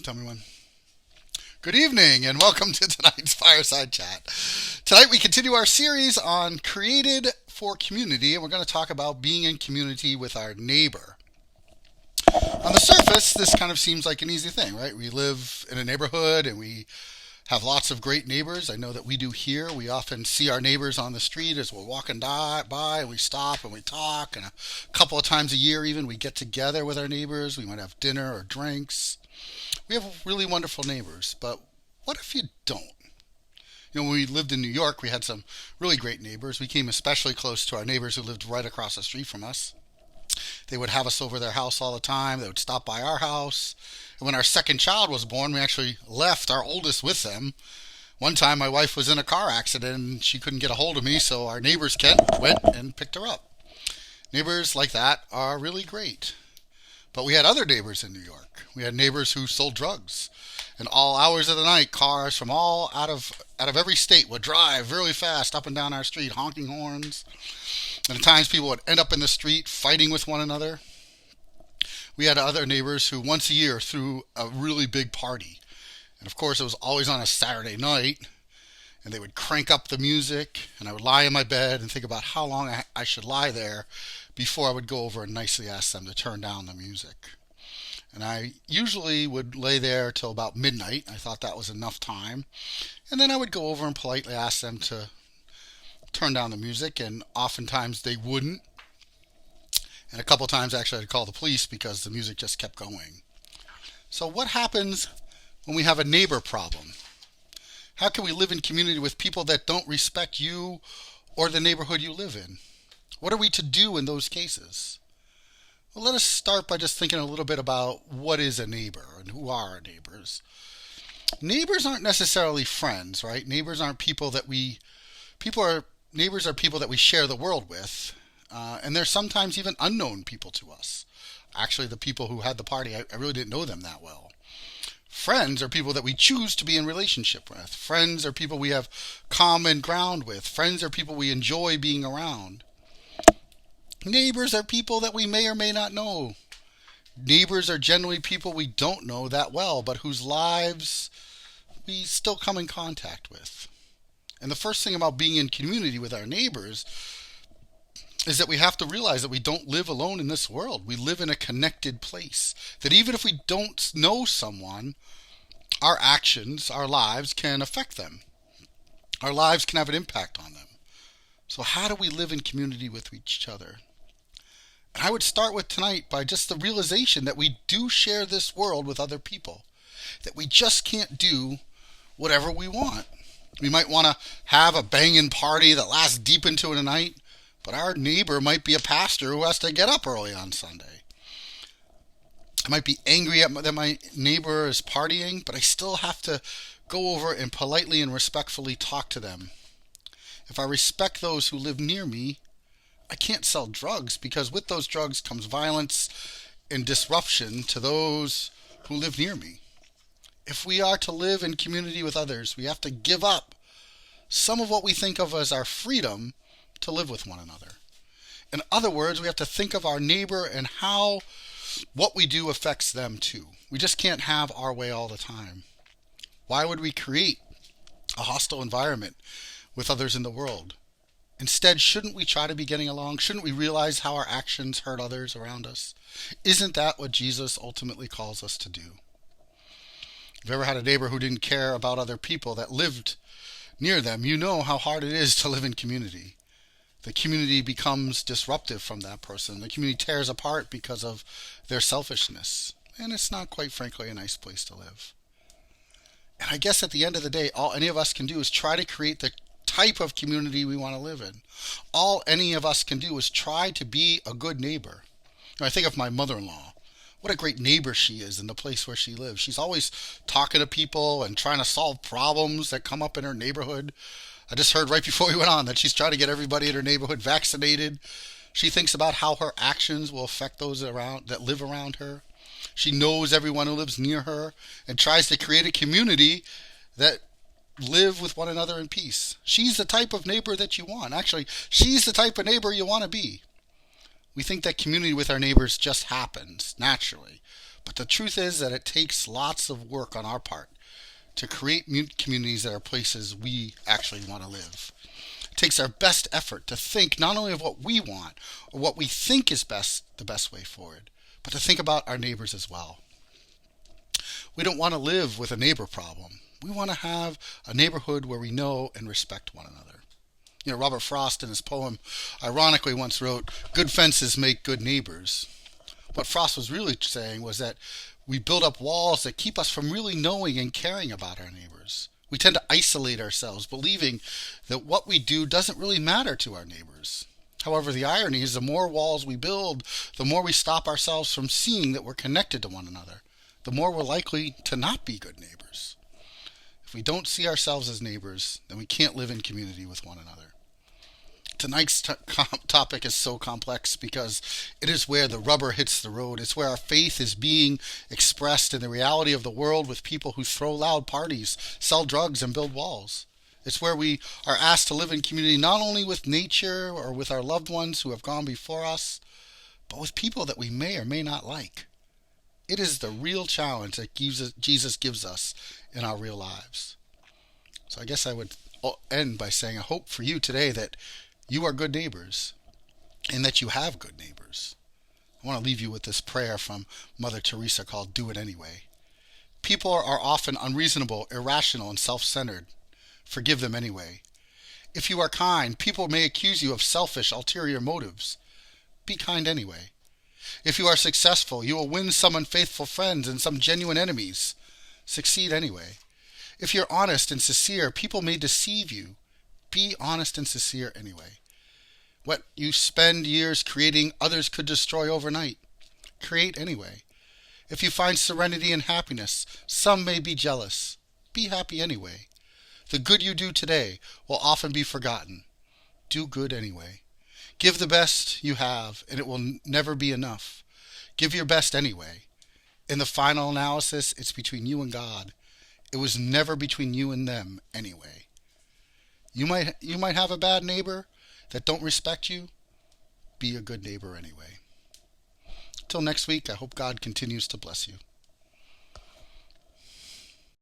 Tell me when. Good evening and welcome to tonight's Fireside Chat. Tonight we continue our series on Created for Community, and we're going to talk about being in community with our neighbor. On the surface, this kind of seems like an easy thing, right? We live in a neighborhood and we have lots of great neighbors. I know that we do here. We often see our neighbors on the street as we're walking by, and we stop and we talk. And a couple of times a year, even, we get together with our neighbors. We might have dinner or drinks. We have really wonderful neighbors, but what if you don't? When we lived in New York, we had some really great neighbors. We came especially close to our neighbors who lived right across the street from us. They would have us over their house all the time. They would stop by our house. And when our second child was born, we actually left our oldest with them. One time, my wife was in a car accident and she couldn't get a hold of me, so our neighbors went and picked her up. Neighbors like that are really great. But we had other neighbors in New York. We had neighbors who sold drugs. And all hours of the night, cars from all out of every state would drive really fast up and down our street, honking horns. And at times people would end up in the street fighting with one another. We had other neighbors who once a year threw a really big party. And of course it was always on a Saturday night. And they would crank up the music. And I would lie in my bed and think about how long I should lie there before I would go over and nicely ask them to turn down the music. And I usually would lay there till about midnight. I thought that was enough time. And then I would go over and politely ask them to turn down the music, and oftentimes they wouldn't. And a couple times actually I'd call the police because the music just kept going. So what happens when we have a neighbor problem? How can we live in community with people that don't respect you or the neighborhood you live in? What are we to do in those cases? Well, let us start by just thinking a little bit about what is a neighbor and who are our neighbors. Neighbors aren't necessarily friends, right? Neighbors aren't people that neighbors are people that we share the world with, and they're sometimes even unknown people to us. Actually, the people who had the party, I really didn't know them that well. Friends are people that we choose to be in relationship with. Friends are people we have common ground with. Friends are people we enjoy being around. Neighbors are people that we may or may not know. Neighbors are generally people we don't know that well, but whose lives we still come in contact with. And the first thing about being in community with our neighbors is that we have to realize that we don't live alone in this world. We live in a connected place. That even if we don't know someone, our actions, our lives can affect them. Our lives can have an impact on them. So how do we live in community with each other? And I would start with tonight by just the realization that we do share this world with other people. That we just can't do whatever we want. We might want to have a banging party that lasts deep into the night, but our neighbor might be a pastor who has to get up early on Sunday. I might be angry that my neighbor is partying, but I still have to go over and politely and respectfully talk to them. If I respect those who live near me, I can't sell drugs because with those drugs comes violence and disruption to those who live near me. If we are to live in community with others, we have to give up some of what we think of as our freedom to live with one another. In other words, we have to think of our neighbor and how what we do affects them too. We just can't have our way all the time. Why would we create a hostile environment with others in the world? Instead, shouldn't we try to be getting along? Shouldn't we realize how our actions hurt others around us? Isn't that what Jesus ultimately calls us to do? If you've ever had a neighbor who didn't care about other people that lived near them, you know how hard it is to live in community. The community becomes disruptive from that person. The community tears apart because of their selfishness. And it's not, quite frankly, a nice place to live. And I guess at the end of the day, all any of us can do is try to create the type of community we want to live in. All any of us can do is try to be a good neighbor. I think of my mother-in-law. What a great neighbor she is in the place where she lives. She's always talking to people and trying to solve problems that come up in her neighborhood. I just heard right before we went on that she's trying to get everybody in her neighborhood vaccinated. She thinks about how her actions will affect those around that live around her. She knows everyone who lives near her and tries to create a community that live with one another in peace. She's the type of neighbor that you want. Actually, she's the type of neighbor you want to be. We think that community with our neighbors just happens naturally. But the truth is that it takes lots of work on our part to create communities that are places we actually want to live. It takes our best effort to think not only of what we want or what we think is the best way forward, but to think about our neighbors as well. We don't want to live with a neighbor problem. We want to have a neighborhood where we know and respect one another. Robert Frost in his poem ironically once wrote, "Good fences make good neighbors." What Frost was really saying was that we build up walls that keep us from really knowing and caring about our neighbors. We tend to isolate ourselves, believing that what we do doesn't really matter to our neighbors. However, the irony is the more walls we build, the more we stop ourselves from seeing that we're connected to one another, the more we're likely to not be good neighbors. If we don't see ourselves as neighbors, then we can't live in community with one another. Tonight's topic is so complex because it is where the rubber hits the road. It's where our faith is being expressed in the reality of the world with people who throw loud parties, sell drugs, and build walls. It's where we are asked to live in community not only with nature or with our loved ones who have gone before us, but with people that we may or may not like. It is the real challenge that Jesus gives us in our real lives. So I guess I would end by saying I hope for you today that you are good neighbors and that you have good neighbors. I want to leave you with this prayer from Mother Teresa called "Do It Anyway." People are often unreasonable, irrational, and self-centered. Forgive them anyway. If you are kind, people may accuse you of selfish, ulterior motives. Be kind anyway. If you are successful, you will win some unfaithful friends and some genuine enemies. Succeed anyway. If you're honest and sincere, people may deceive you. Be honest and sincere anyway. What you spend years creating, others could destroy overnight. Create anyway. If you find serenity and happiness, some may be jealous. Be happy anyway. The good you do today will often be forgotten. Do good anyway. Give the best you have, and it will never be enough. Give your best anyway. In the final analysis, it's between you and God. It was never between you and them anyway. You might have a bad neighbor that don't respect you. Be a good neighbor anyway. Till next week, I hope God continues to bless you.